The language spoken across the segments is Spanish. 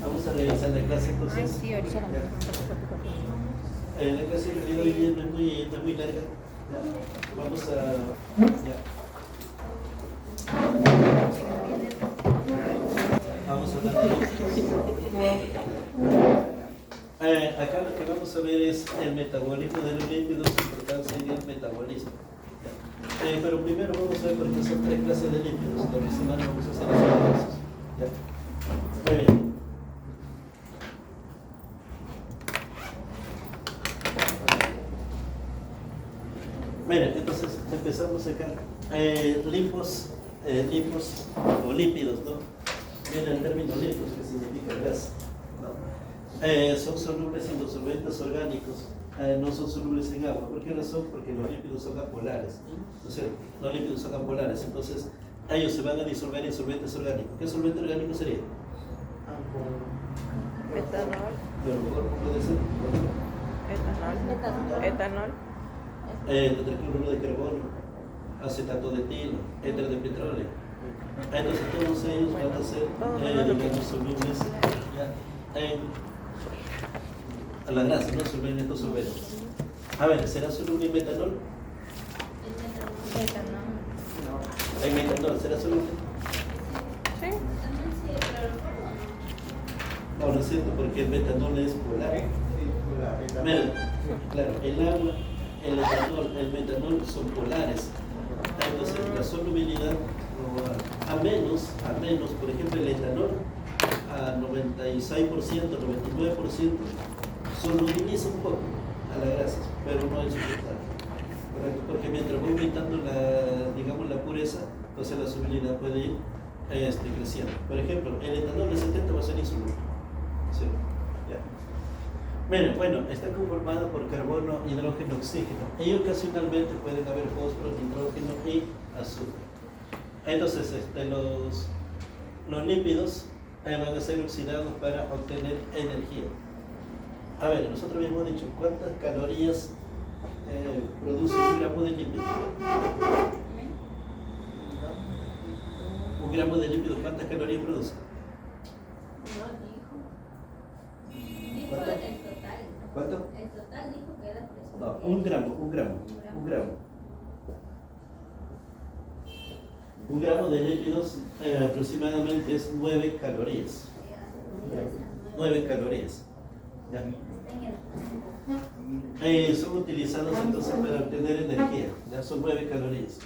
Vamos a revisar la clase entonces. Ay, sí, ahorita. Ya. La clase en realidad hoy día no es muy larga. Ya. Vamos a... Ya. Vamos a hablar de acá lo que vamos a ver es el metabolismo de los lípidos, su importancia en el metabolismo. ¿Ya? Pero primero vamos a ver porque son tres clases de lípidos. La semana vamos a hacer esos pasos. ¿Ya? Muy bien. Miren, entonces empezamos acá. Lipos o lípidos, ¿no? Viene el término lipos, que significa grasa, ¿no? Son solubles en los solventes orgánicos, no son solubles en agua. ¿Por qué razón? Porque los lípidos son apolares. ¿No es cierto? Los lípidos son apolares, entonces ellos se van a disolver en solventes orgánicos. ¿Qué solvente orgánico sería? Metanol. Puede ser. Etanol. Tetracloruro de carbono, acetato de etilo, éter de petróleo. Entonces todos ellos van a ser, digamos, solubles a la grasa, no solubles en estos solventes. A ver, ¿será soluble en metanol? En metanol, ¿será soluble? Sí. No, no es cierto, porque el metanol es polar. Mira, claro, el agua, el metanol son polares. Entonces la solubilidad, a menos, por ejemplo, el etanol, a 96%, 99%, solubiliza un poco a la grasa, pero no es suficiente. Porque mientras va aumentando la pureza, entonces la solubilidad puede ir creciendo. Por ejemplo, el etanol de 70 va a ser insoluble. ¿Sí? Ya. Bueno, está conformado por carbono, hidrógeno, oxígeno. Y ocasionalmente pueden haber fósforo, nitrógeno y azúcar. Entonces, los lípidos van a ser oxidados para obtener energía. A ver, nosotros habíamos dicho cuántas calorías produce un gramo de lípido. Un gramo de lípido, ¿cuántas calorías produce? ¿Cuánto? El total dijo que era 3. No, un gramo. Un gramo de lípidos aproximadamente es 9 calorías. 9 calorías. ¿Ya? Son utilizados entonces para obtener energía. Ya son 9 calorías.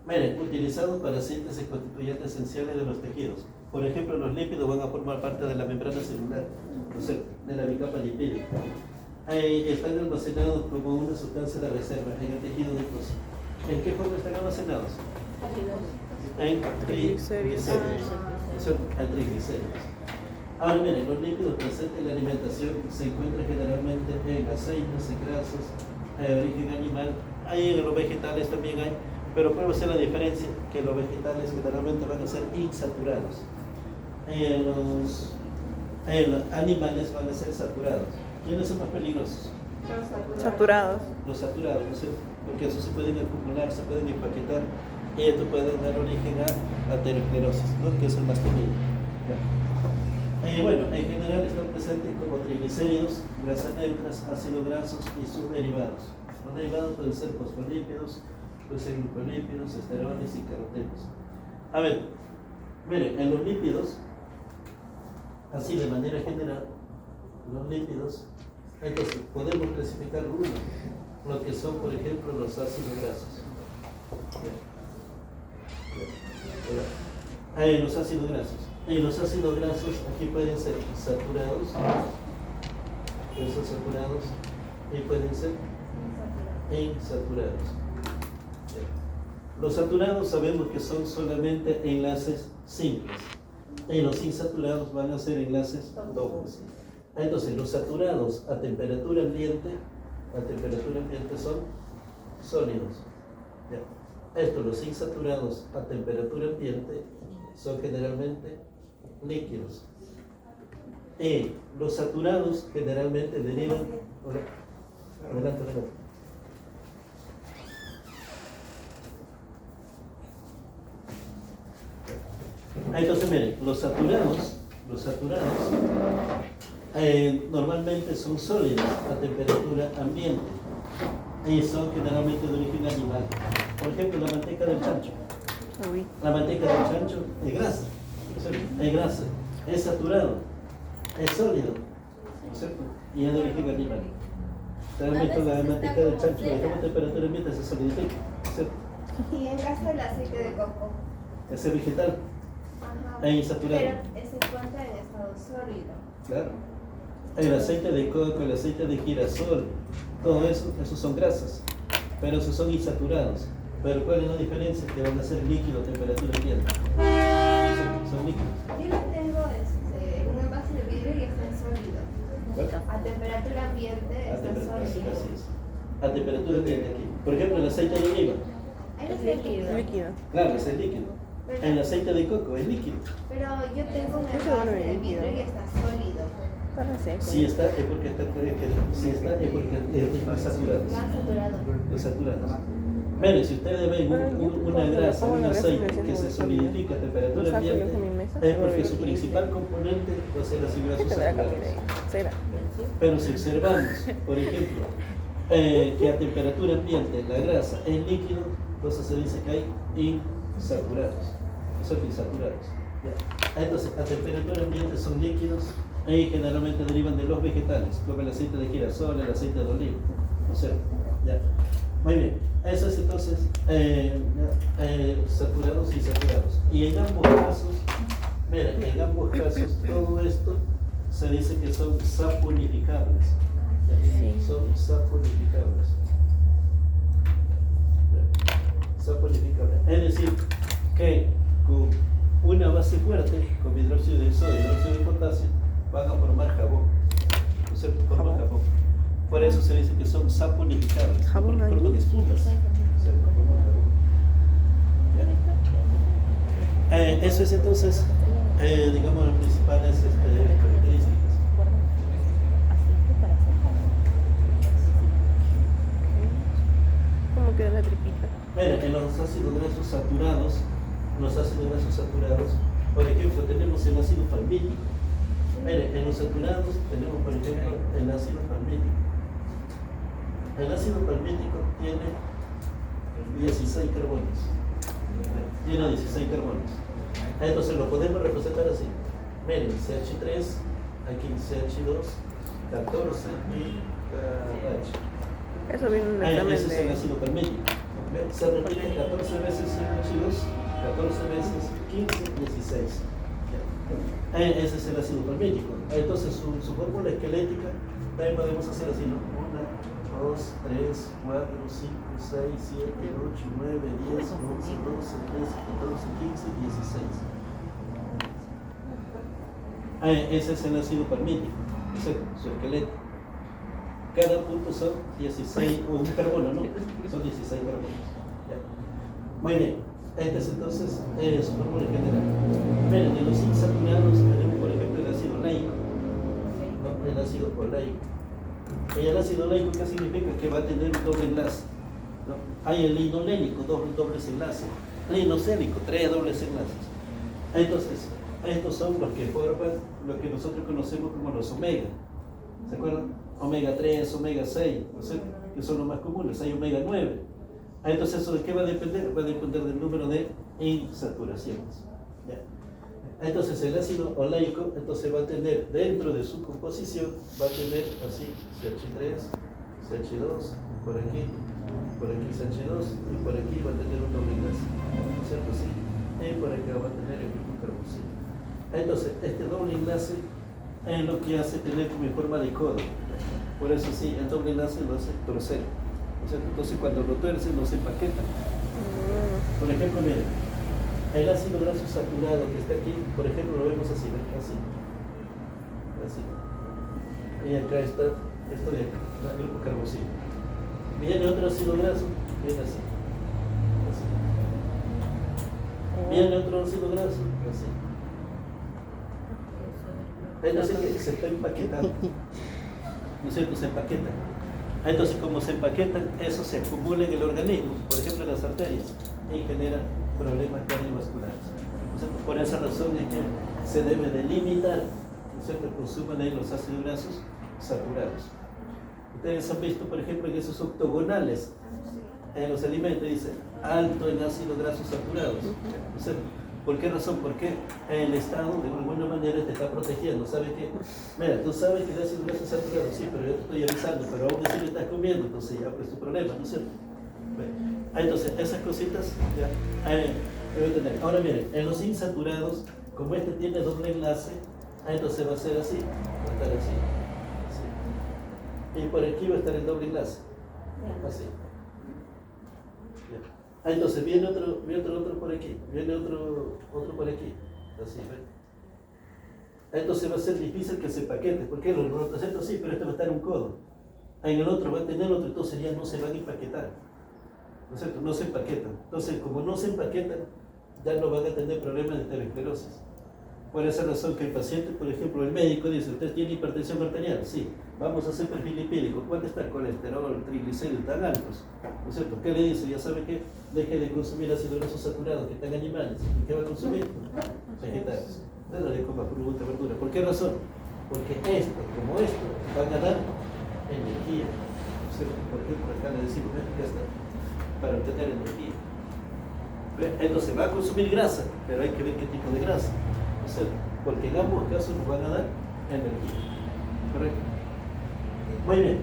Miren, utilizados para síntesis constituyentes esenciales de los tejidos. Por ejemplo, los lípidos van a formar parte de la membrana celular, o sea, de la bicapa lipídica. Están almacenados como una sustancia de reserva en el tejido adiposo. ¿En qué forma están almacenados? En triglicéridos. Ahora miren, los lípidos presentes en la alimentación se encuentran generalmente en aceites, en grasas, de origen animal. Ahí en los vegetales también hay, pero puede ser la diferencia que los vegetales generalmente van a ser insaturados. Los animales van a ser saturados. ¿Quiénes son más peligrosos? Saturados. Los saturados, ¿no es cierto? Porque esos se pueden acumular, se pueden empaquetar y esto puede dar origen a aterosclerosis, ¿no? Que es el más temido. Bueno, en general están presentes como triglicéridos, grasas neutras, ácidos grasos y sus derivados. Los derivados pueden ser fosfolípidos, pueden ser glucolípidos, esteroles y carotenos. A ver, miren, en los lípidos, así de manera general, los lípidos, entonces podemos clasificar lo que son, por ejemplo, los ácidos grasos. Los ácidos grasos. Los ácidos grasos aquí pueden ser saturados, y pueden ser insaturados. Los saturados sabemos que son solamente enlaces simples y los insaturados van a ser enlaces dobles. Entonces, los saturados a temperatura ambiente son sólidos. Los insaturados a temperatura ambiente son generalmente líquidos. Y los saturados generalmente derivan. Adelante. Entonces, miren, los saturados normalmente son sólidos a temperatura ambiente y son generalmente de origen animal. Por ejemplo, la manteca del chancho. Uy. La manteca del chancho es grasa, es grasa, es saturado, es sólido, ¿no es cierto? Y es de origen animal. Realmente la manteca del chancho, la dejamos a temperatura ambiente, se solidifica, ¿cierto? Y en caso del aceite de coco. Es vegetal, Ajá. es insaturado. Pero se encuentra en estado sólido. Claro. El aceite de coco, el aceite de girasol, todo eso, esos son grasas, pero esos son insaturados. Pero ¿cuál es la diferencia? Que van a ser líquidos a temperatura ambiente. Son líquidos. Yo lo tengo en un envase de vidrio y está en sólido. ¿Cuál? A temperatura ambiente A está temperatura, sólido. así es. A temperatura ambiente aquí. Por ejemplo, el aceite de oliva. Ahí Es es líquido. líquido. Claro, ese es líquido. El aceite de coco es líquido. Pero yo tengo un Eso envase no es de líquido. vidrio y está sólido. Para seco. Si está, es porque está, si está, es porque es más saturado. Más saturado. Los saturados. Miren, si ustedes ven una grasa, un aceite que se solidifica a temperatura ambiente, es porque su principal componente va a ser ácido graso Este me la cambié de saturado. ahí. Será. Pero si observamos, por ejemplo, que a temperatura ambiente la grasa es líquido, entonces se dice que hay insaturados. Son insaturados. ¿Ya? Entonces, a temperatura ambiente son líquidos y generalmente derivan de los vegetales, como el aceite de girasol, el aceite de oliva. O sea, ya. Muy bien. Eso es entonces saturados y insaturados. Y en ambos casos, miren, en ambos casos, todo esto se dice que son saponificables. Sí. Son saponificables. Saponificables. Es decir, que con una base fuerte, con hidróxido de sodio y hidróxido de potasio, van a formar jabón. ¿No es cierto? Forman jabón. Por eso se dice que son saponificables. Jabón ahí. Forman espumas. ¿Cierto? Forman jabón. Ya. Eso es entonces, digamos, las principales características. ¿Cómo queda la tripita? Miren, en los ácidos grasos saturados, por ejemplo, tenemos el ácido palmítico. Miren, en los saturados tenemos, por ejemplo, el ácido palmítico. El ácido palmítico tiene 16 carbonos. Tiene 16 carbonos. Entonces lo podemos representar así. Miren, CH3, aquí CH2, 14 y KH. Eso viene en un examen Ese es el de... ácido palmítico. Se repite 14 veces CH2, 14 veces 15, 16. Ese es el ácido palmítico. Entonces su fórmula esquelética también podemos hacer así, ¿no? 1, 2, 3, 4, 5, 6, 7, 8, 9, 10, 11, 12, 13, 14, 15, 16. Ese es el ácido palmítico, ese es su esqueleto. Cada punto son 16, o un carbono, ¿no? Son 16 carbonos. Ya. Muy bien. Este es entonces su fórmula general. Miren, en los insaturados tenemos, por ejemplo, el ácido oleico, ¿no? El ácido oleico. Y el ácido oleico, ¿qué significa? Que va a tener un doble enlace, ¿no? Hay el linolénico, dobles enlaces. Linocélico, 3 dobles enlaces. Entonces, estos son los que forman lo que nosotros conocemos como los omega. ¿Se acuerdan? Omega 3, omega 6, ¿no es cierto? Que son los más comunes. Hay omega 9. Entonces, ¿eso de qué va a depender? Va a depender del número de insaturaciones. ¿Ya? Entonces, el ácido oleico entonces va a tener, dentro de su composición, va a tener así CH3, CH2, por aquí CH2, y por aquí va a tener un doble enlace, ¿no es cierto? Sí. Y por acá va a tener el mismo carboncillo. Entonces, este doble enlace es lo que hace tener como forma de codo. Por eso sí, el doble enlace lo hace torcer. Entonces cuando lo tuercen, no se empaqueta. Por ejemplo, miren, el ácido graso saturado que está aquí, por ejemplo, lo vemos así, ¿ven? Así. Y acá está esto de acá, el grupo carboxilo. Viene otro ácido graso, viene así. Viene otro ácido graso, así. Entonces que se está empaquetando. ¿No es cierto? Se empaqueta. Entonces, como se empaquetan, eso se acumula en el organismo, por ejemplo en las arterias, y genera problemas cardiovasculares. Por esa razón es que se debe delimitar ¿no es cierto?, consuman ahí los ácidos grasos saturados. Ustedes han visto, por ejemplo, en esos octogonales en los alimentos dice alto en ácidos grasos saturados. ¿No es cierto? ¿Por qué razón? Porque el Estado de alguna manera te está protegiendo. ¿Sabes qué? Mira, tú sabes que el ácido graso saturado, sí, pero yo te estoy avisando, pero aún así le estás comiendo, entonces ya pues tu problema, ¿no es cierto? Entonces, esas cositas ya deben tener. Ahora miren, en los insaturados, como este tiene doble enlace, entonces va a ser así, va a estar así. Y por aquí va a estar el doble enlace, así. Entonces viene otro por aquí, viene otro por aquí, así, ¿ve? Entonces va a ser difícil que se paquete, porque los rotocentos sí, pero este va a estar un codo. En el otro va a tener otro, entonces ya no se van a empaquetar, ¿no es cierto? No se empaquetan. Entonces, como no se empaquetan, ya no van a tener problemas de aterosclerosis. Por esa razón que el paciente, por ejemplo, el médico dice, ¿usted tiene hipertensión arterial? Sí. Vamos a hacer perfil lipídico. ¿Cuánto está el colesterol, triglicéridos tan altos? ¿No es cierto? ¿Qué le dice? Ya sabe que deje de consumir ácidos grasos saturados, que están animales. ¿Y qué va a consumir? Vegetales. No le coma fruta, verdura. ¿Por qué razón? Porque esto, como esto, van a dar energía. ¿No es cierto? Por ejemplo, acá le decimos, ya está, para obtener energía. Entonces va a consumir grasa, pero hay que ver qué tipo de grasa. ¿No es cierto? Porque en ambos casos nos van a dar energía. ¿Correcto? Muy bien.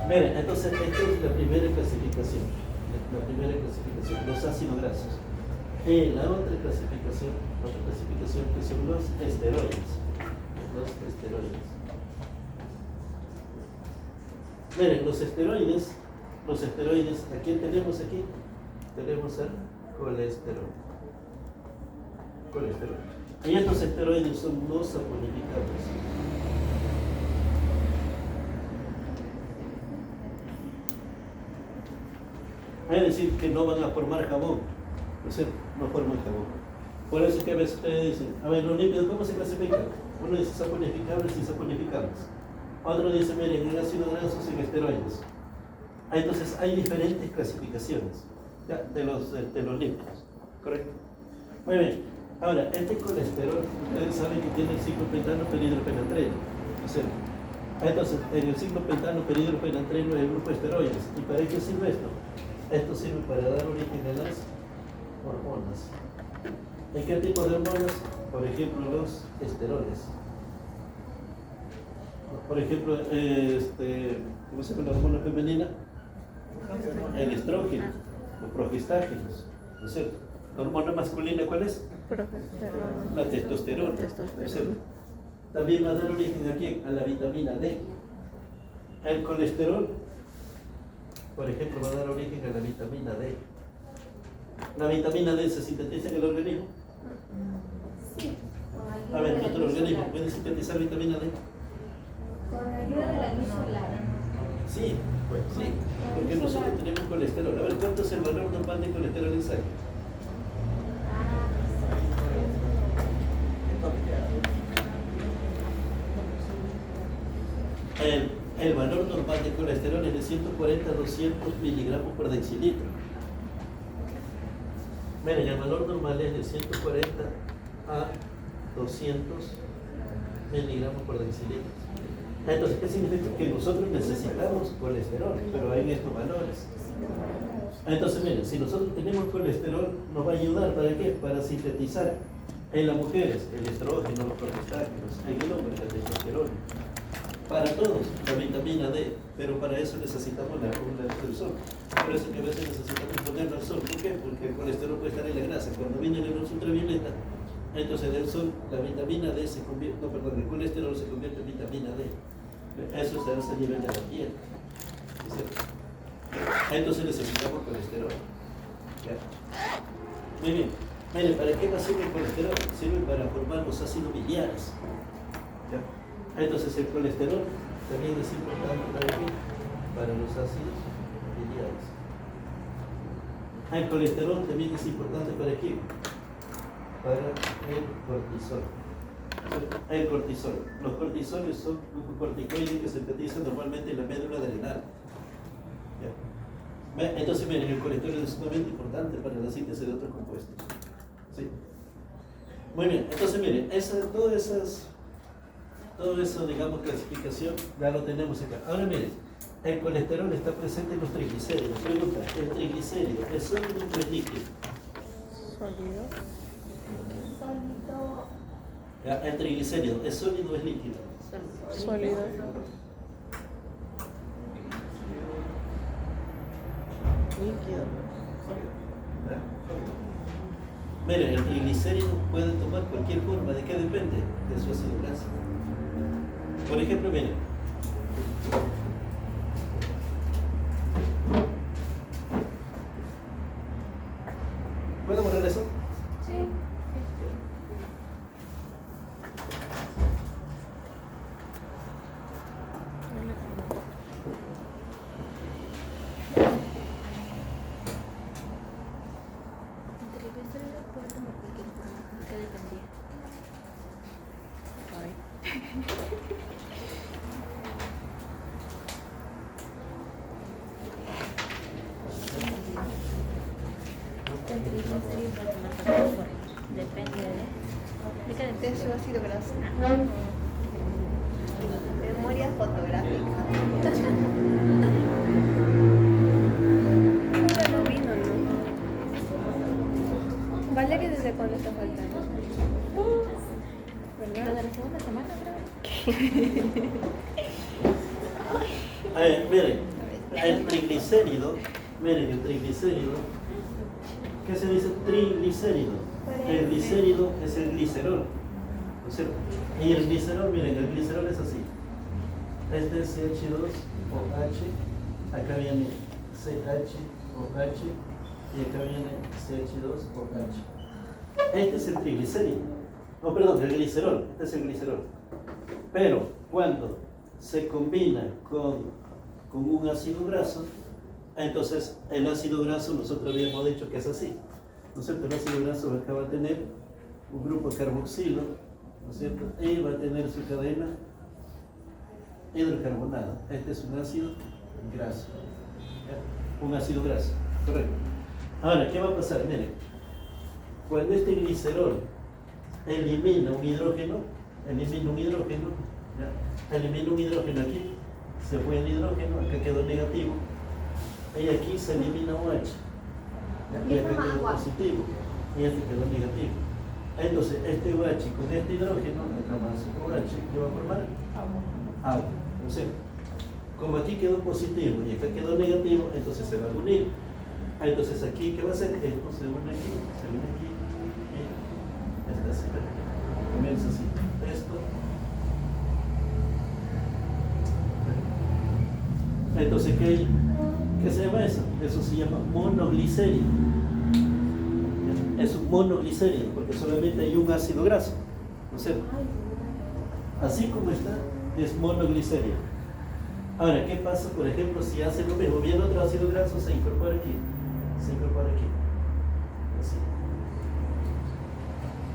Miren, entonces esta es la primera clasificación. La primera clasificación, los ácidos grasos. La otra clasificación que son los esteroides. Los esteroides. Miren, los esteroides, ¿a quién tenemos aquí? Tenemos al colesterol. Y estos esteroides son no saponificables. Es decir, que no van a formar jabón, ¿no es cierto? No forman jabón. Por eso que a veces ustedes dicen, a ver, los lípidos, ¿cómo se clasifican? Uno dice saponificables y saponificables. Otro dice, miren, en ácidos grasos y en esteroides. Entonces, hay diferentes clasificaciones ya, de los lípidos, ¿correcto? Muy bien. Ahora, este colesterol, ustedes saben que tiene el ciclo pentano peridropenantreno, ¿no es cierto? Entonces, en el ciclo pentano peridropenantreno hay el grupo de esteroides. ¿Y para qué sirve esto? Esto sirve para dar origen a las hormonas. ¿En qué tipo de hormonas? Por ejemplo, los esteroles. Por ejemplo, ¿cómo se llama la hormona femenina? El estrógeno, los progestágenos, ¿no es cierto? ¿La hormona masculina cuál es? La testosterona. ¿No es cierto? También va a dar origen ¿a quién? A la vitamina D. El colesterol, por ejemplo, va a dar origen a la vitamina D. ¿La vitamina D se sintetiza en el organismo? Sí. A ver, nuestro organismo puede sintetizar vitamina D. Con ayuda de la luz solar. Sí, pues sí, porque nosotros tenemos colesterol. A ver, ¿cuánto es el valor normal de colesterol en sangre? El valor normal de colesterol es de 140 a 200 miligramos por decilitro. Miren, el valor normal es de 140 a 200 miligramos por decilitro. Entonces, ¿qué significa? Que nosotros necesitamos colesterol, pero en estos valores. Entonces, miren, si nosotros tenemos colesterol, nos va a ayudar, ¿para qué? Para sintetizar en las mujeres el estrógeno, los progestágenos, en el hombre la testosterona. Para todos, la vitamina D, pero para eso necesitamos la luz del sol. Por eso que a veces necesitamos ponerlo al sol. ¿Por qué? Porque el colesterol puede estar en la grasa. Cuando viene la luz ultravioleta, entonces del sol, la vitamina D se convierte, el colesterol se convierte en vitamina D. Eso se hace a nivel de la piel. Entonces necesitamos colesterol. ¿Ya? Muy bien. Miren, ¿para qué más sirve el colesterol? Sirve para formar los ácidos biliares. ¿Ya? Entonces el colesterol también es importante para los ácidos biliares. El colesterol también es importante ¿para qué? Para el cortisol. El cortisol. Los cortisoles son glucocorticoides que se sintetizan normalmente en la médula adrenal. ¿Ya? Entonces miren, el colesterol es sumamente importante para la síntesis de otros compuestos. ¿Sí? Muy bien, entonces miren, todas esas Todo eso, digamos, clasificación, ya lo tenemos acá. Ahora miren, el colesterol está presente en los triglicéridos. Pregunta, ¿el triglicérido es sólido o es líquido? Sólido. Sólido. Ya, el triglicérido, ¿es sólido o es líquido? Sólido. Líquido. ¿Ya? Miren, el triglicérido puede tomar cualquier forma. ¿De qué depende? De su ácido graso. Por ejemplo, miren. ¿Puedo borrar eso? Sí. Entre triglicéridos puede tomar cualquier forma. ¿De qué dependía? Ay. El triglicérido puede tomar cualquier forma. Depende de qué depende. De su ácido graso. Memoria fotográfica. Ahora no vino, ¿no? Valeria, ¿desde cuándo está faltando? Pero ¿Verdad? de la segunda semana, creo. Miren, el triglicérido, miren, el triglicérido, ¿qué se dice triglicérido? El glicérido es el glicerol, ¿no es cierto? Y el glicerol, miren, el glicerol es así. Este es CH2OH, acá viene CHOH y acá viene CH2OH. Este es el triglicérido. No, perdón, el glicerol, este es el glicerol. Pero cuando se combina con un ácido graso, entonces el ácido graso nosotros habíamos dicho que es así, ¿no es cierto? El ácido graso acá va a tener un grupo carboxilo, ¿no es cierto? Y va a tener su cadena hidrocarbonada. Este es un ácido graso, ¿ya? Un ácido graso, correcto. Ahora, ¿qué va a pasar? Miren, cuando este glicerol elimina un hidrógeno, ¿ya? Elimina un hidrógeno aquí, se fue el hidrógeno, acá quedó negativo, y aquí se elimina OH, ¿ya? Y acá quedó positivo, y este quedó negativo. Entonces, este OH con este hidrógeno, acá más OH, ¿qué va a formar? Agua. ¿No es cierto? Como aquí quedó positivo y acá quedó negativo, entonces se va a unir. Entonces aquí, ¿qué va a hacer? Esto se une aquí, y esta así, comienza así. Esto. Entonces, ¿qué se llama eso? Eso se llama monoglicérido. Es un monoglicérido porque solamente hay un ácido graso, ¿no es cierto? Así como está, es monoglicérido. Ahora, ¿qué pasa, por ejemplo, si hace lo mismo? Viene otro ácido graso, se incorpora aquí, así.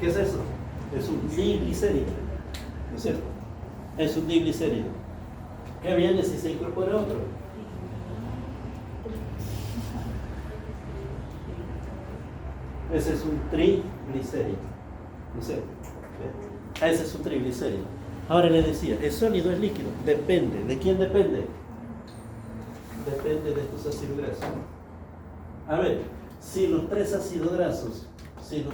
¿Qué es eso? Es un diglicérido, ¿no es cierto? Es un diglicérido. ¿Qué viene si se incorpora otro? Ese es un triglicérido, ¿no es cierto? Ese es un triglicérido. Ahora le decía, ¿es sólido o es líquido? Depende. ¿De quién depende? Depende de estos ácidos grasos. A ver, si los tres ácidos grasos son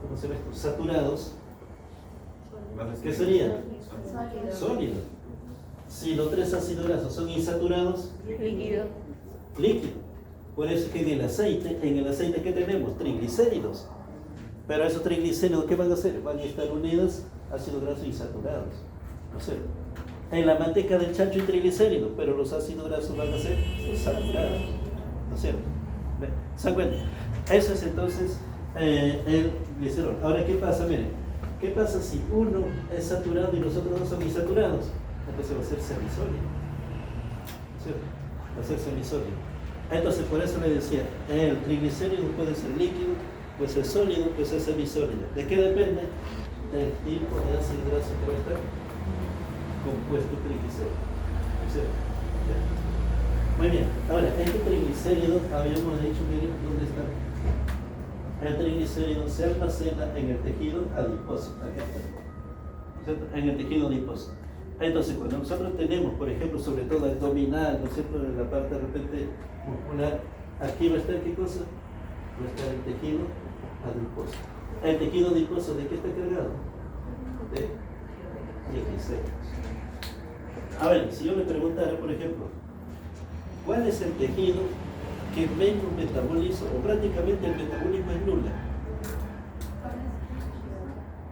¿cómo se llama esto? Saturados, ¿qué sería? Sólido. Si los tres ácidos grasos son insaturados, Líquido. líquido. Por eso es que en el aceite ¿qué tenemos? Triglicéridos. Pero esos triglicéridos, ¿qué van a hacer? Van a estar unidos ácidos grasos insaturados, ¿no es cierto? En la manteca del chancho hay triglicéridos, pero los ácidos grasos van a ser saturados, ¿no es cierto? ¿Se dan cuenta? Eso es entonces el glicerol. Ahora, ¿qué pasa? Miren, ¿qué pasa si uno es saturado y los otros dos son insaturados? Entonces va a ser semisólido, ¿no es cierto? Va a ser semisólido. Entonces, por eso le decía, el triglicérido puede ser líquido, puede ser sólido, puede ser semisólido. ¿De qué depende? Del tipo de ácido graso que va a estar compuesto triglicérido, ¿no es cierto? ¿Ya? Muy bien. Ahora, este triglicérido habíamos dicho, miren, ¿dónde está? El triglicérido se almacena en el tejido adiposo, acá está, ¿cierto? En el tejido adiposo. Entonces, cuando nosotros tenemos, por ejemplo, sobre todo abdominal, ¿no es cierto?, en la parte de repente muscular, aquí va a estar, ¿qué cosa? Va a estar el tejido adiposo. El tejido adiposo, ¿de qué está cargado? De triglicéridos. A ver, si yo le preguntara, por ejemplo, ¿cuál es el tejido que menos metaboliza, o prácticamente el metabolismo es nula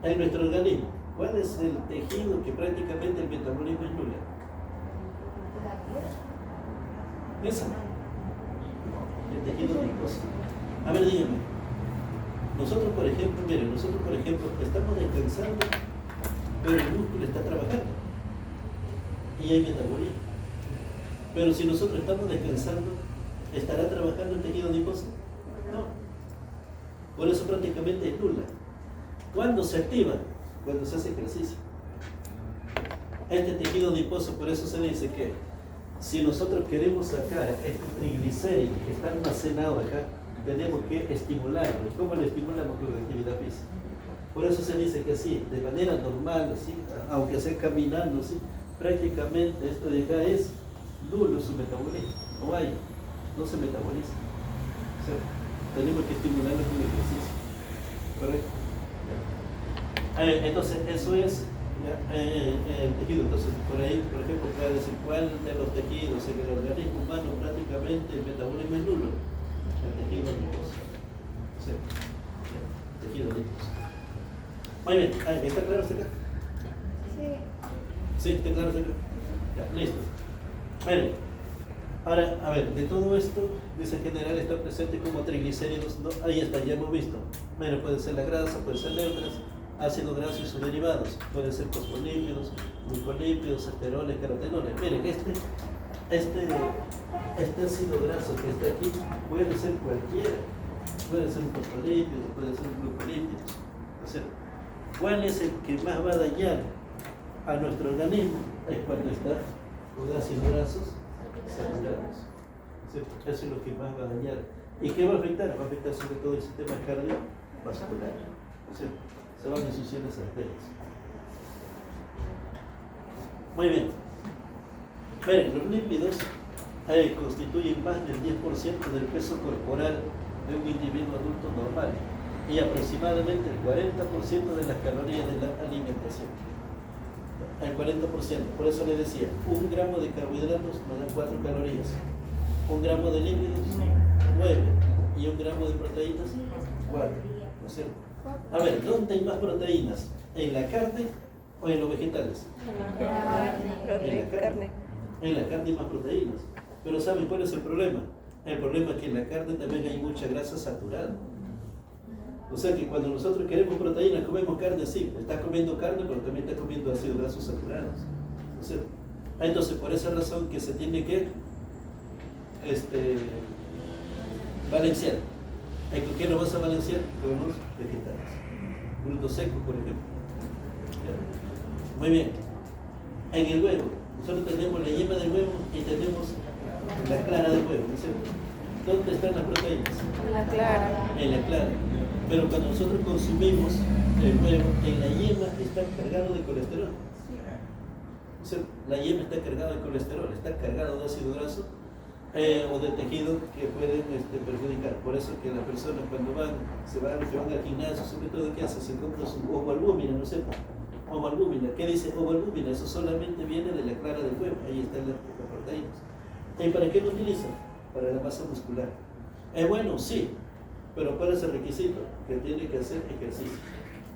en nuestro organismo? ¿Cuál es el tejido que prácticamente el metabolismo es nula? Esa. El tejido adiposo. A ver, dígame. Nosotros, por ejemplo, miren, estamos descansando, pero el músculo está trabajando. Y hay metabolismo. Pero si nosotros estamos descansando, ¿estará trabajando el tejido adiposo? No. Por eso prácticamente es nula. ¿Cuándo se activa? Cuando se hace ejercicio. Este tejido adiposo, por eso se dice que si nosotros queremos sacar este triglicérido que está almacenado acá, tenemos que estimularlo. ¿Cómo lo estimulamos? Con la actividad física. Por eso se dice que sí, de manera normal, ¿sí?, aunque sea caminando, ¿sí?, prácticamente esto de acá es nulo su metabolismo. No se metaboliza. O sea, tenemos que estimularlo con el ejercicio. ¿Correcto? Entonces, eso es el tejido. Entonces, por ahí, por ejemplo, puede decir cuál de los tejidos en el organismo humano prácticamente el metabolismo es nulo. El tejido adiposo. Sí. Tejido adiposo. Muy bien, ¿está claro hasta acá? Sí. Sí, ¿está claro hasta acá? Ya, listo. Bueno, ahora, a ver, de todo esto, dice en general está presente como triglicéridos, ¿no? Ahí está, ya hemos visto. Bueno, puede ser la grasa, puede ser neutras, ácidos grasos y sus derivados, pueden ser fosfolípidos, glucolípidos, esteroles, carotenoles. Miren, este ácido graso que está aquí puede ser cualquiera, puede ser un fosfolípido, puede ser un glucolípido. O sea, ¿cuál es el que más va a dañar a nuestro organismo? Es cuando está con ácidos grasos saturados. ¿Cierto? Eso es lo que más va a dañar. ¿Y qué va a afectar? Va a afectar sobre todo el sistema cardiovascular. ¿Cierto? Se van a ensuciar las arterias. Muy bien. Miren, los lípidos constituyen más del 10% del peso corporal de un individuo adulto normal y aproximadamente el 40% de las calorías de la alimentación. El 40%, por eso le decía, 1 gramo de carbohidratos nos da 4 calorías, 1 gramo de lípidos, 9, y 1 gramo de proteínas, 4. ¿No es cierto? A ver, ¿dónde hay más proteínas? ¿En la carne o en los vegetales? En la carne. En la carne hay más proteínas. Pero ¿saben cuál es el problema? El problema es que en la carne también hay mucha grasa saturada. O sea que cuando nosotros queremos proteínas, comemos carne, sí, está comiendo carne, pero también está comiendo ácidos grasos saturados. O sea, entonces, por esa razón que se tiene que balancear. ¿Con qué lo vas a balancear? Con los vegetales. Frutos secos, por ejemplo. Muy bien. En el huevo, nosotros tenemos la yema del huevo y tenemos la clara del huevo, ¿no es cierto? ¿Dónde están las proteínas? En la clara. En la clara. Pero cuando nosotros consumimos el huevo, en la yema está cargado de colesterol. O sea, la yema está cargada de colesterol, está cargado de ácido graso o de tejido que pueden perjudicar. Por eso que las personas cuando se van al gimnasio, sobre todo, ¿qué hacen? Se compran su ovoalbúmina, ¿no es cierto? Ovoalbúmina. ¿Qué dice ovoalbúmina? Eso solamente viene de la clara del huevo, ahí están las proteínas. ¿Y para qué lo utilizan? Para la masa muscular. ¿Es bueno? Sí, pero ¿cuál es el requisito? Que tiene que hacer ejercicio.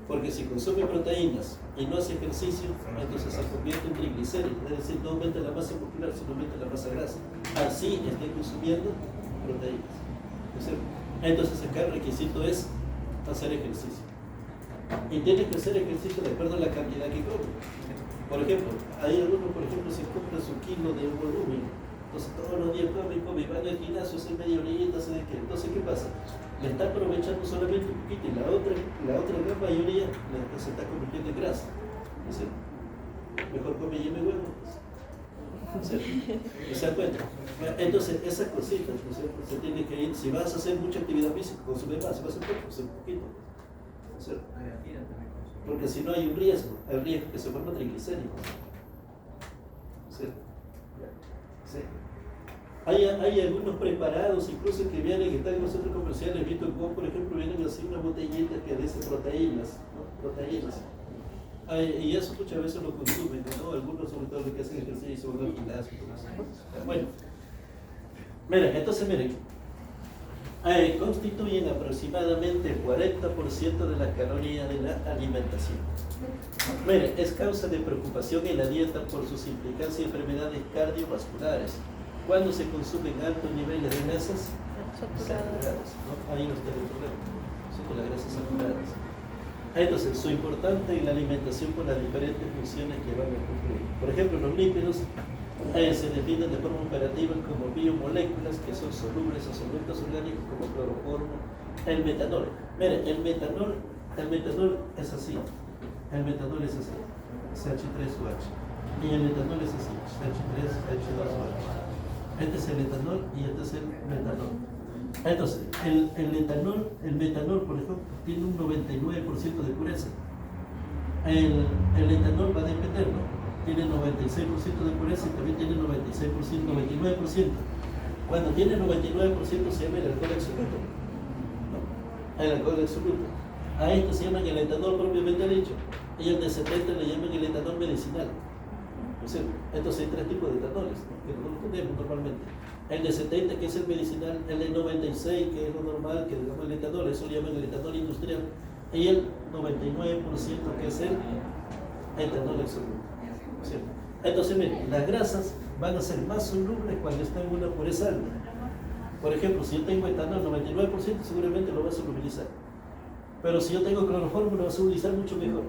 Porque si consume proteínas y no hace ejercicio, entonces se convierte en triglicéridos, es decir, no aumenta la masa muscular, sino aumenta la masa grasa. Así está consumiendo proteínas. Entonces acá el requisito es hacer ejercicio. Y tiene que hacer ejercicio de acuerdo a la cantidad que come. Por ejemplo, hay algunos, por ejemplo, se compra su kilo de volumen. Entonces todos los días come, van al gimnasio, hace media horita, hace de qué. Entonces, ¿qué pasa? Le está aprovechando solamente un poquito y la otra gran mayoría se está convirtiendo en grasa. Entonces, mejor come yema y huevo. ¿cierto? ¿Se dan cuenta? Entonces, esas cositas, ¿no es cierto? Se tiene que ir, si vas a hacer mucha actividad física, consume más, si vas a hacer poco, consume poquito, ¿no es cierto? Porque si no hay un riesgo, hay riesgo que se forma triglicéridos, ¿cierto? Sí. Hay algunos preparados, incluso que vienen, que están en los centros comerciales, visto en por ejemplo, vienen así una botellita que dice proteínas, ¿no? Proteínas. Y eso muchas veces lo consumen, ¿no? Algunos, sobre todo los que hacen ejercicio, van al gimnasio. Bueno, miren, entonces miren, constituyen aproximadamente el 40% de la caloría de la alimentación. Miren, es causa de preocupación en la dieta por sus implicancias y enfermedades cardiovasculares. Cuando se consumen altos niveles de grasas saturadas, ¿no? Ahí no está el problema, son las grasas saturadas. Entonces, su importante en la alimentación por las diferentes funciones que van a cumplir. Por ejemplo, los lípidos se definen de forma operativa como biomoléculas que son solubles o solventes orgánicos como cloroformo, el metanol. Miren, el metanol es así. El metanol es así, CH3OH. Y el metanol es así, CH3H2OH. Este es el etanol y este es el metanol. Entonces, el metanol, por ejemplo, tiene un 99% de pureza. El etanol va a depender, ¿no? Tiene 96% de pureza y también tiene 99%. Cuando tiene 99% se llama el alcohol absoluto, ¿no? El alcohol absoluto. A esto se llama el etanol propiamente dicho. Y el de 70 le llaman el etanol medicinal. Entonces hay tres tipos de etanoles, ¿no? Que no lo tenemos normalmente. El de 70, que es el medicinal, el de 96, que es lo normal, que digamos el etanol, eso le llaman el etanol industrial, y el 99%, que es el etanol absoluto. ¿Cierto? Entonces, miren, las grasas van a ser más solubles cuando están en una pureza alta. Por ejemplo, si yo tengo etanol 99%, seguramente lo va a solubilizar. Pero si yo tengo cloroformo, lo va a solubilizar mucho mejor.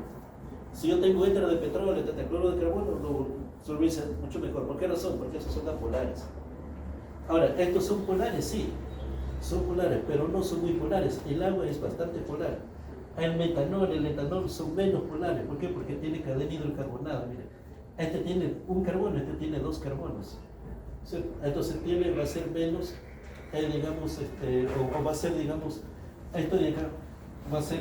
Si yo tengo éter de petróleo, tetacloro de carbono, lo solubiliza mucho mejor. ¿Por qué razón? Porque esos son apolares. Ahora, estos son polares, sí, son polares, pero no son muy polares. El agua es bastante polar. El metanol, el etanol son menos polares. ¿Por qué? Porque tiene cadena hidrocarbonada. Miren, este tiene un carbono, este tiene dos carbonos. ¿Sí? Entonces va a ser menos, digamos, o va a ser, digamos, esto de acá va a ser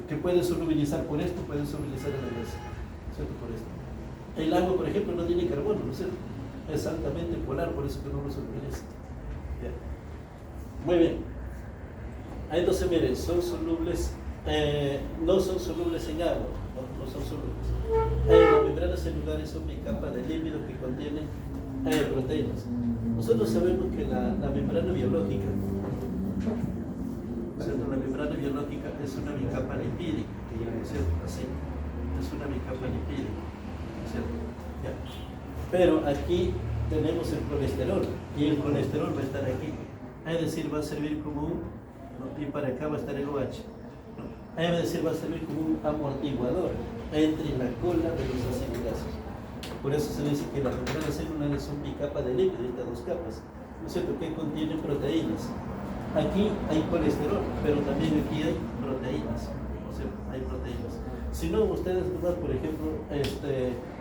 que puede solubilizar por esto, puede solubilizar en la grasa, ¿cierto? Por esto. El agua, por ejemplo, no tiene carbono, ¿no es cierto? Es altamente polar, por eso que no lo solubiliza. Bien. Muy bien. Entonces, miren, son solubles, no son solubles en agua, no son solubles. Las membranas celulares son mi capa de lípidos que contienen proteínas. Nosotros sabemos que la membrana biológica, ¿cierto? La membrana biológica es una bicapa lipídica, ¿cierto? Así, es una bicapa lipídica, ¿cierto? Ya. Pero aquí tenemos el colesterol, y el colesterol va a estar aquí. Es decir, va a servir como un, ¿no? Y para acá va a estar el OH. ¿No? Es decir, va a servir como un amortiguador entre la cola de los ácidos grasos. Por eso se dice que las membranas celulares son bicapa de lípidos, estas dos capas, ¿no es cierto? Que contienen proteínas. Aquí hay colesterol, pero también aquí hay proteínas, ¿no es cierto? Hay proteínas. Si no, ustedes nomás, por ejemplo,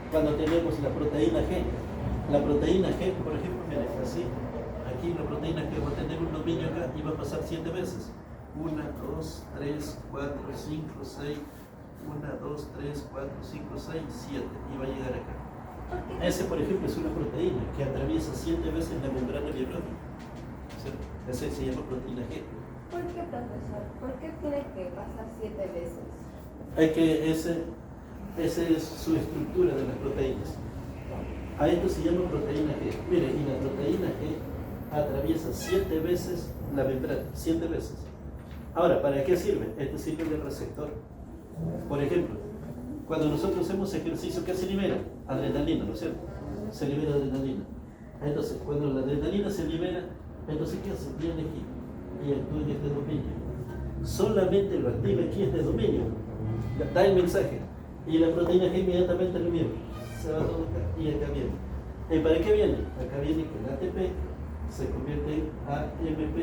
cuando tenemos la proteína G, por ejemplo, miren, así, aquí la proteína G va a tener un dominio acá y va a pasar 7 veces. 1, 2, 3, 4, 5, 6, 1, 2, 3, 4, 5, 6, 7, y va a llegar acá. Ese, por ejemplo, es una proteína que atraviesa 7 veces la membrana biológica. ¿Cierto? Ese se llama proteína G. ¿Por qué, profesor? ¿Por qué tiene que pasar 7 veces? Es que esa es su estructura de las proteínas. A esto se llama proteína G. Mire, y la proteína G atraviesa 7 veces la membrana, 7 veces. Ahora, ¿para qué sirve? Esto sirve de receptor. Por ejemplo, cuando nosotros hacemos ejercicio, ¿qué se libera? Adrenalina, ¿no es cierto? Se libera adrenalina. Entonces, cuando la adrenalina se libera, entonces ¿qué hace? Viene aquí y actúa en este dominio. Solamente lo activa aquí este dominio. Da el mensaje. Y la proteína G inmediatamente lo viene. Se va todo acá y acá viene. ¿Y para qué viene? Acá viene que el ATP se convierte en AMP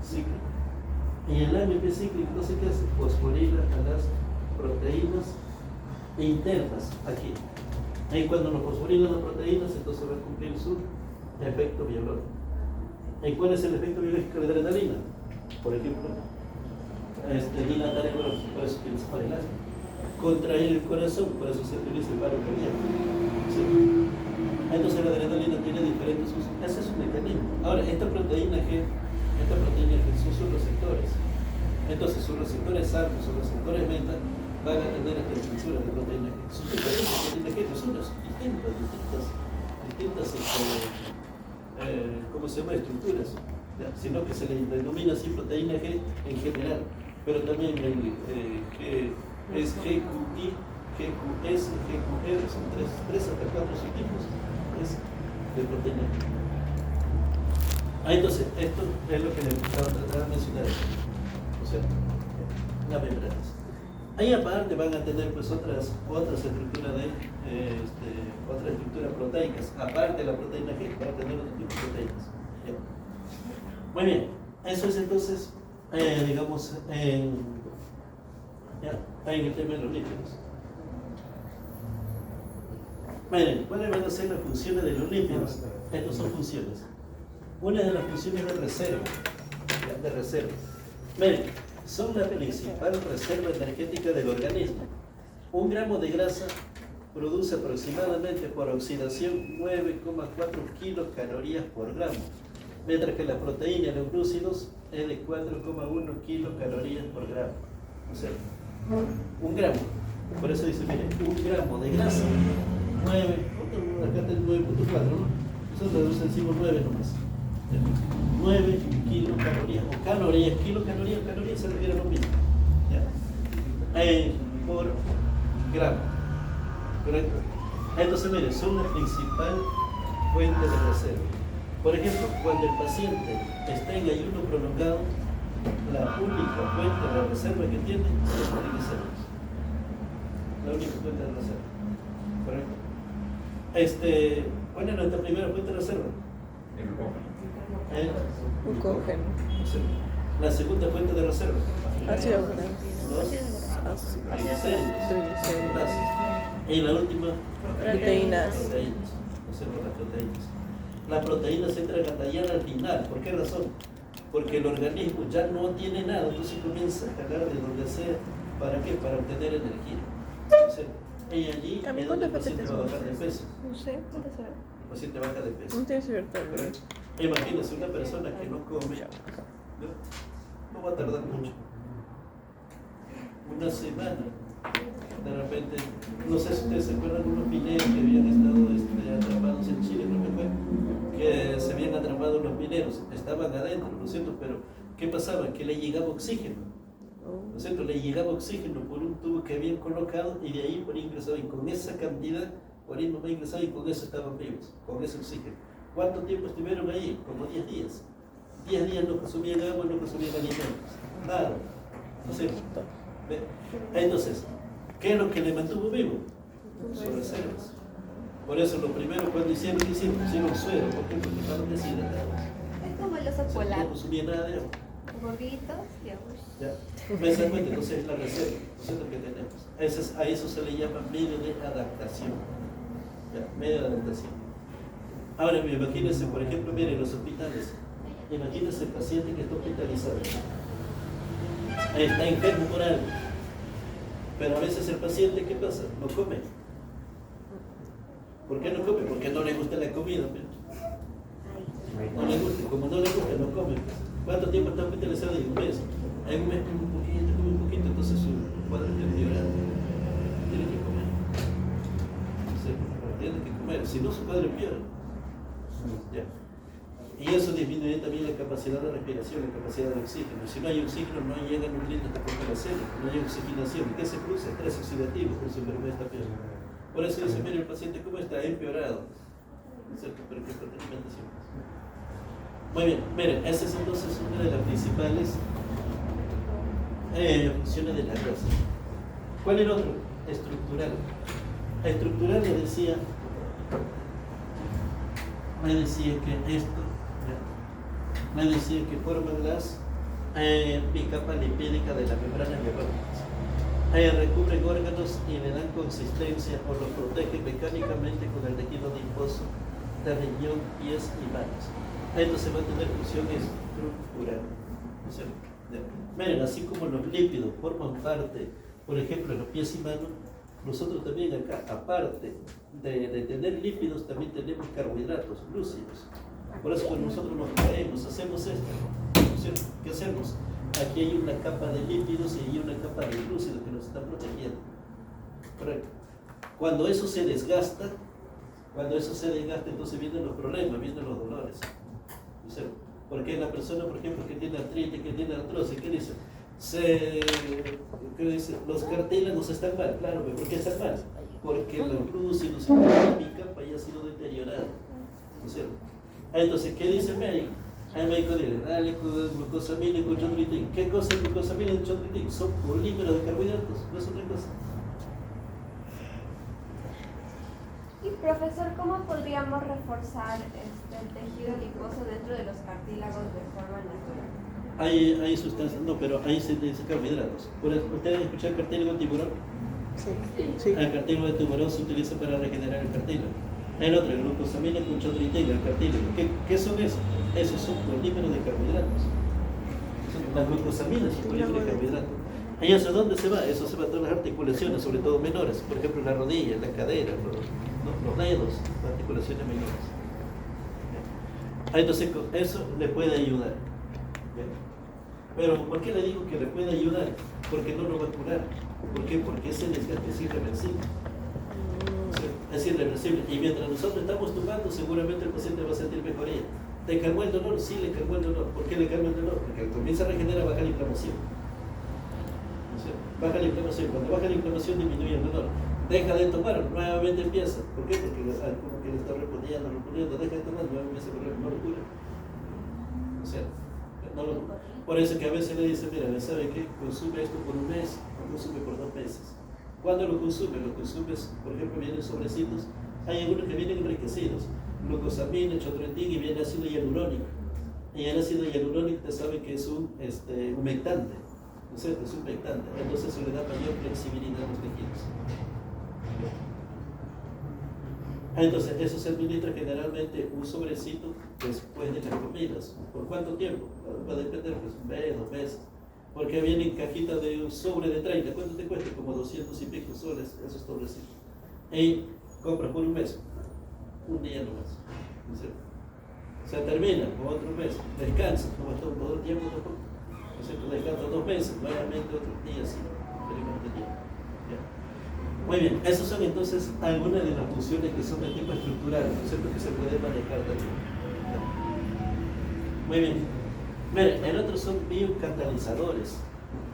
cíclico. Y el AMP cíclico, entonces, ¿qué hace? Fosforila a las proteínas internas aquí. Ahí cuando nos fosforilan las proteínas, entonces va a cumplir su efecto biológico. ¿Y cuál es el efecto biológico de la adrenalina? Por ejemplo, dilatar el bronquio, por eso utiliza para el asma. Contraer el corazón, por eso se utiliza el paro cardíaco. ¿Sí? Entonces la adrenalina tiene diferentes usos. Ese es un mecanismo. Ahora, esta proteína G son sus receptores. Entonces sus receptores alfa, sus receptores beta van a tener esta estructura de proteína G. Sus diferentes proteínas G no son distintas ¿cómo se llama? Estructuras, ¿ya? Sino que se le denomina así proteína G en general, pero también es GQI, GQS, GQR, son tres hasta 4 subtipos de proteína G. Entonces, esto es lo que le estaba tratando de mencionar, o sea, las membranas. Ahí aparte van a tener pues otras estructuras otras estructuras proteicas, aparte de la proteína G, van a tener otro tipo de proteínas. ¿Ya? Muy bien, eso es entonces, digamos, en el tema de los lípidos. Miren, ¿cuáles van a ser las funciones de los lípidos? Estas son funciones. Una de las funciones de reserva, ¿ya? De reserva. Miren, son la principal reserva energética del organismo. 1 gramo de grasa produce aproximadamente por oxidación 9,4 kilocalorías por gramo, mientras que la proteína y los glúcidos es de 4,1 kilocalorías por gramo. O sea, 1 gramo. Por eso dice, miren, 1 gramo de grasa, 9, acá tengo 9,4, ¿no? Nosotros decimos 9 nomás. 9 kilocalorías, o calorías, calorías se refiere a lo mismo, ¿ya? Por gramo, ¿correcto? Entonces, miren, son la principal fuente de reserva. Por ejemplo, cuando el paciente está en ayuno prolongado, la única fuente de reserva que tiene es los triglicéridos. La única fuente de reserva, ¿correcto? ¿Cuál es nuestra primera fuente de reserva? Glucógeno. La segunda fuente de reserva. Ácido graso. Triglicéridos. Y la última, Proteínas. Las proteínas. Las proteínas entran a tallar al final. ¿Por qué razón? Porque el organismo ya no tiene nada, entonces comienza a jalar de donde sea. ¿Para qué? Para obtener energía. Entonces, y allí es donde el paciente va a bajar de peso. No sé, ¿cuánto será? El paciente baja de peso. No tiene cierto. Imagínense una persona que no come, no va a tardar mucho. Una semana, de repente, no sé si ustedes se acuerdan de unos mineros que habían estado atrapados en Chile, creo que fue, que se habían atrapado los mineros, estaban adentro, ¿no es cierto? Pero, ¿qué pasaba? Que le llegaba oxígeno, ¿no es cierto? Le llegaba oxígeno por un tubo que habían colocado y de ahí por ingresado, y con esa cantidad, por ahí nomás ingresado y con eso estaban vivos, con ese oxígeno. ¿Cuánto tiempo estuvieron ahí? Como 10 días. 10 días no consumían agua, no consumían alimentos, nada, ¿no es cierto? Entonces, ¿qué es lo que le mantuvo vivo? Sus reservas. Por eso lo primero cuando hicieron suero, ¿por qué? Porque estaban deshidratados. Es como el oso No polar. consumían nada de agua. Gorditos y agua. ¿Ya? ¿Me das cuenta? Entonces es la reserva, ¿no es cierto? Que tenemos. A eso se le llama medio de adaptación. ¿Ya? Medio de adaptación. Ahora, imagínense, por ejemplo, miren los hospitales. Imagínense el paciente que está hospitalizado. Está enfermo por algo. Pero a veces el paciente, ¿qué pasa? No come. ¿Por qué no come? Porque no le gusta la comida. No le gusta, como no le gusta, no come. ¿Cuánto tiempo está hospitalizado? En un mes. En un mes come un poquito, entonces su cuadro está empeorando. Tiene que comer. Tiene que comer, si no su cuadro empeora. ¿Ya? Y eso disminuye también la capacidad de respiración, la capacidad de oxígeno. Si no hay oxígeno, no llega nutrientes hasta por la célula, no hay oxigenación. ¿Qué se produce? Estrés oxidativo por su enfermedad esta piel. Por eso dice, mire, el paciente cómo está empeorado. Pero que está alimentación. Muy bien, miren, esa es entonces una de las principales funciones de la grasa. ¿Cuál es el otro? Estructural. Estructural me decía que esto, me decía que forman las bicapa lipídica de las membranas biológicas. recubren órganos y le dan consistencia o los protegen mecánicamente con el tejido adiposo de riñón, pies y manos. Entonces va a tener función estructural. ¿No es cierto? Miren, así como los lípidos forman parte, por ejemplo, en los pies y manos, nosotros también acá, aparte de tener lípidos, también tenemos carbohidratos, glúcidos. Por eso cuando nosotros nos caemos, hacemos esto, ¿no es cierto? ¿Qué hacemos? Aquí hay una capa de lípidos y hay una capa de glúcidos que nos están protegiendo. Correcto. Cuando eso se desgasta, entonces vienen los problemas, vienen los dolores. ¿No es cierto? Porque la persona, por ejemplo, que tiene artritis, que tiene artrosis, ¿qué dice? ¿Qué dice? Los cartílagos están mal. Claro, ¿por qué están mal? Porque los glúcidos y mi capa ya ha sido deteriorada. ¿No es cierto? Entonces, ¿qué dice el médico? El médico dice, dale glucosamina y chondroitin. ¿Qué cosa es glucosamina y chondroitin? Son polímeros de carbohidratos, no es otra cosa. Y profesor, ¿cómo podríamos reforzar el tejido adiposo dentro de los cartílagos de forma natural? Hay sustancias, no, pero ahí se dice carbohidratos. ¿Ustedes han escuchado el cartílago de tiburón? Sí. El cartílago de tiburón se utiliza para regenerar el cartílago. El otro, el glucosamina con chondroitin, el cartílago. ¿Qué son esos? Esos son polímeros de carbohidratos. Las glucosaminas son polímeros de carbohidratos. ¿Y eso dónde se va? Eso se va a todas las articulaciones, sobre todo menores. Por ejemplo, la rodilla, la cadera, los dedos, las articulaciones menores. Entonces, eso le puede ayudar. Pero, ¿por qué le digo que le puede ayudar? Porque no lo va a curar. ¿Por qué? Porque ese desgaste es irreversible. Es irreversible. Y mientras nosotros estamos tumbando, seguramente el paciente va a sentir mejoría. ¿Le calmó el dolor? Sí, le calmó el dolor. ¿Por qué le calma el dolor? Porque comienza a regenerar, baja la inflamación. Baja la inflamación. Cuando baja la inflamación, disminuye el dolor. Deja de tomar, nuevamente empieza. ¿Por qué? Porque como que le está reponiendo, deja de tomar, nuevamente empieza a correr, no lo cura. O sea, por eso que a veces le dicen, mira, ¿sabe qué? Consume esto por un mes, o consume por 2 meses. ¿Cuándo lo consume? Lo consumes, por ejemplo, vienen sobrecitos. Hay algunos que vienen enriquecidos. Glucosamina, chondroitin y viene ácido hialurónico. Y el ácido hialurónico te sabe que es un humectante, ¿no es cierto? Es un humectante. Entonces eso le da mayor flexibilidad a los tejidos. Entonces eso se administra generalmente un sobrecito después de las comidas. ¿Por cuánto tiempo? Va a depender, pues un mes, 2 meses. Porque viene en cajita de un sobre de 30. ¿Cuánto te cuesta? Como 200 y pico soles esos sobrecitos. Y compras por un mes. Un día nomás. ¿No es cierto? Se termina con otro mes. Descansa. No va a estar todo el tiempo tampoco. ¿No es cierto? Descansa 2 meses. Nuevamente otro día así. Muy bien, esas son entonces algunas de las funciones que son de tipo estructural, ¿no es cierto? Que se pueden manejar también. Muy bien. Miren, el otro son biocatalizadores.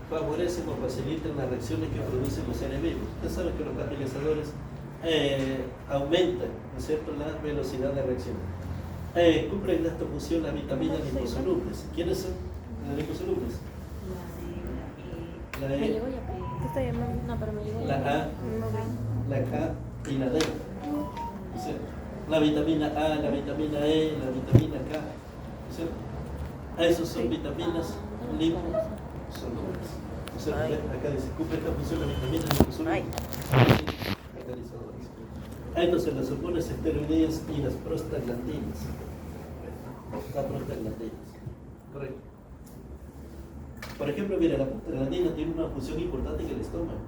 Favorecen o facilitan las reacciones que producen los seres vivos. Ustedes saben que los catalizadores aumentan, ¿no es cierto?, la velocidad de reacción. Cumplen esta función las vitaminas liposolubles. ¿Quiénes son las liposolubles? La Me E, llegó ya. ¿Qué está llamando? No, pero me llegó la ya. A, la K y la D. ¿No es cierto? La vitamina A, la vitamina E, la vitamina K. ¿No es cierto? Esas son vitaminas liposolubles. ¿No es cierto? Acá dice, cumple esta función las vitaminas liposolubles. Catalizadores. Entonces las hormonas esteroideas y las prostaglandinas. Las prostaglandinas. Correcto. Por ejemplo, mira, la prostaglandina tiene una función importante en el estómago.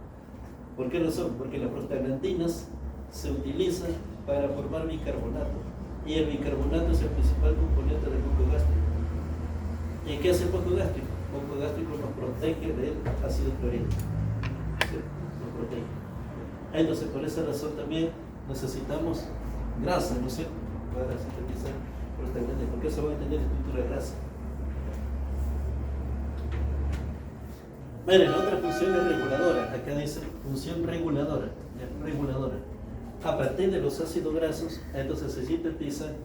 ¿Por qué razón? Porque las prostaglandinas se utilizan para formar bicarbonato. Y el bicarbonato es el principal componente del muco gástrico. ¿Y qué hace el muco gástrico? El muco gástrico nos protege del ácido clorhídrico. ¿Sí? Nos protege. Entonces, por esa razón también necesitamos grasa, ¿no es cierto?, para sintetizar prostaglandina, porque eso va a tener estructura de grasa. Miren, la otra función es reguladora. Acá dice función reguladora. ¿Ya? Reguladora. A partir de los ácidos grasos, entonces se sintetizan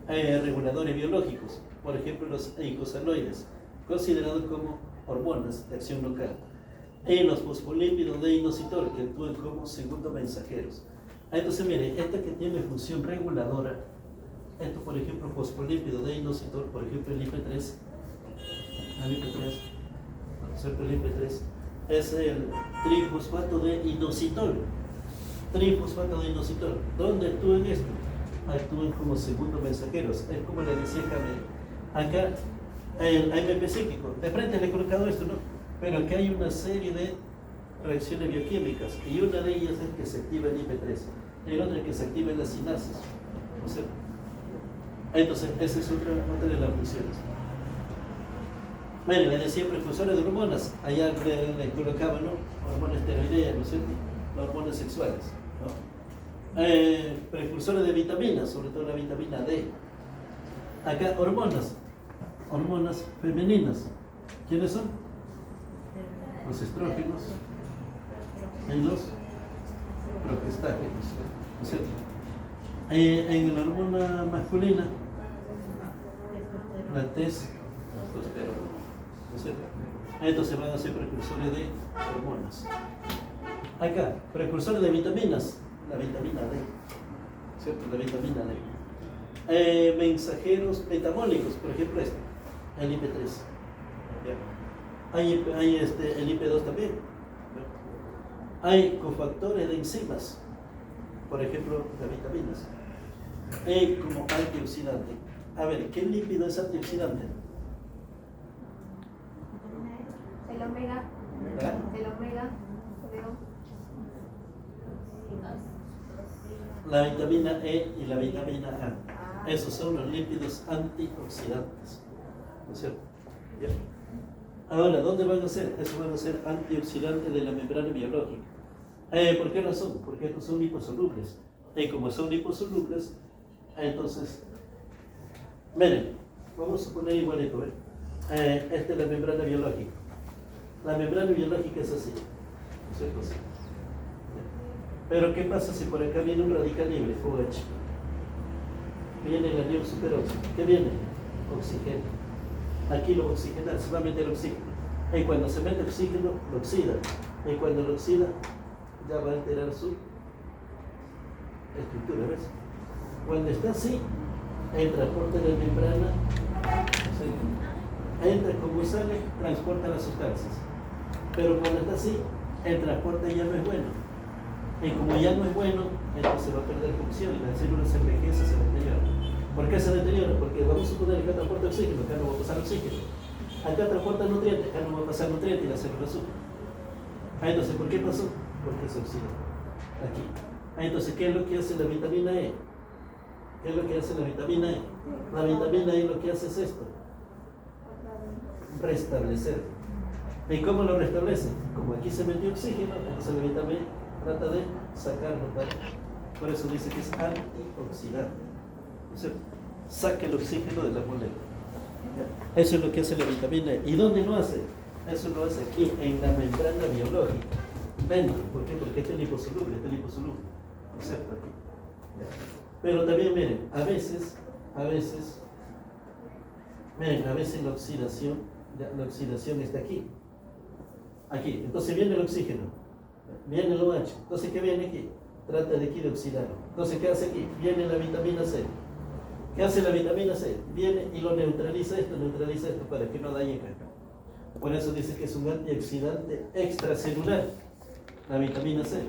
reguladores biológicos. Por ejemplo, los eicosanoides, considerados como hormonas de acción local. Y los fosfolípidos de inositol, que actúan como segundo mensajeros. Entonces, miren, esta que tiene función reguladora, esto, por ejemplo, fosfolípido de inositol, por ejemplo, el IP3, el IP3, ¿cierto? El IP3, es el trifosfato de inositol. Trifosfato de inositol. ¿Dónde actúan esto? Actúan como segundos mensajeros. Es como le decía acá, el AMP psíquico. De frente le he colocado esto, ¿no? Pero aquí hay una serie de reacciones bioquímicas y una de ellas es que se activa el IP3 y la otra es que se activa las sinases. O sea, entonces, esa es otra de las funciones. Bueno, le decía precursores de hormonas, allá le colocaban, ¿no? Hormonas esteroideas, ¿no es cierto? Las hormonas sexuales, ¿no? Precursores de vitaminas, sobre todo la vitamina D. Acá, hormonas femeninas. ¿Quiénes son? Los estrógenos y los progestágenos, ¿no es cierto? En la hormona masculina, la testosterona, ¿no es cierto? Entonces van a ser precursores de hormonas. Acá, precursores de vitaminas, la vitamina D, ¿cierto? La vitamina D. Mensajeros metabólicos, por ejemplo el IP3. ¿Ya? Hay el IP2 también. ¿Ya? Hay cofactores de enzimas, por ejemplo, las vitaminas. Como antioxidante. A ver, ¿qué lípido es antioxidante? El omega. ¿Ah? El omega. La vitamina E y la vitamina A. Esos son los lípidos antioxidantes. ¿No es cierto? ¿Ya? Ahora, ¿dónde van a ser? Eso van a ser antioxidantes de la membrana biológica. ¿Por qué razón? Porque estos son liposolubles. Y como son liposolubles, entonces, miren, vamos a poner igualito, ¿eh? Esta es la membrana biológica. La membrana biológica es así, ¿no es cierto? Pero ¿qué pasa si por acá viene un radical libre, OH? Viene el anión superóxido. ¿Qué viene? Oxígeno. Aquí lo oxigena, se va a meter oxígeno. Y cuando se mete oxígeno, lo oxida. Y cuando lo oxida, ya va a alterar su estructura, ¿ves? Cuando está así, el transporte de la membrana, entra como sale, transporta las sustancias. Pero cuando está así, el transporte ya no es bueno. Y como ya no es bueno, entonces va a perder función y la célula se envejece, se deteriora. ¿Por qué se deteriora? Porque vamos a suponer que acá transporta oxígeno, acá no va a pasar oxígeno. Acá transporta nutrientes, acá no va a pasar nutrientes y la célula sufre. Entonces, ¿por qué pasó? Porque se oxida. Aquí. Entonces, ¿qué es lo que hace la vitamina E? ¿Qué es lo que hace la vitamina E? La vitamina E lo que hace es esto: restablecer. ¿Y cómo lo restablece? Como aquí se metió oxígeno, entonces la vitamina E trata de sacarlo, ¿vale? Por eso dice que es antioxidante. O sea, saca el oxígeno de la molécula. Eso es lo que hace la vitamina E. ¿Y dónde lo hace? Eso lo hace aquí, en la membrana biológica. Dentro. ¿Por qué? Porque este es liposoluble, ¿no es cierto? Aquí. Pero también, miren, a veces, la oxidación está aquí. Aquí. Entonces viene el oxígeno, viene el OH. Entonces, ¿qué viene aquí? Trata de aquí de oxidarlo. Entonces, ¿qué hace aquí? Viene la vitamina C. ¿Qué hace la vitamina C? Viene y lo neutraliza esto para que no dañe acá. Por eso dice que es un antioxidante extracelular, la vitamina C.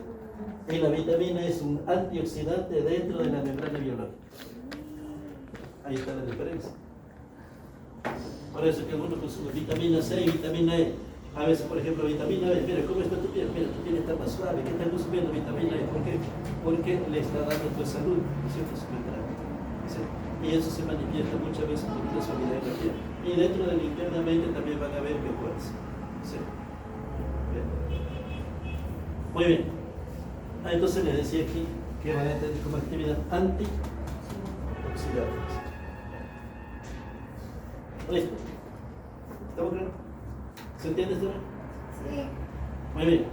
Y la vitamina es un antioxidante dentro de la membrana biológica. Ahí está la diferencia. Por eso que algunos consumen vitamina C y vitamina E. A veces, por ejemplo, vitamina E, mira cómo está tu piel, mira, tu piel está más suave. ¿Qué estás consumiendo vitamina E? ¿Por qué? Porque le está dando tu salud, ¿cierto? Su membrana. ¿Sí? Y eso se manifiesta muchas veces con una suavidad en la piel. Y dentro del internamente también van a haber mejoras. ¿Sí? Bien. Muy bien. Entonces les decía aquí que van a tener como actividad antioxidante. ¿Listo? ¿Estamos claros? ¿Se entiende esto? Sí. Muy bien.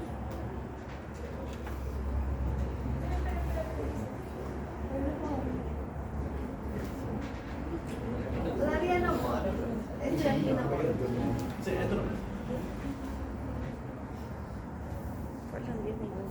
Todavía no por. Estoy aquí no por. Sí, esto no. Faltan 10 minutos.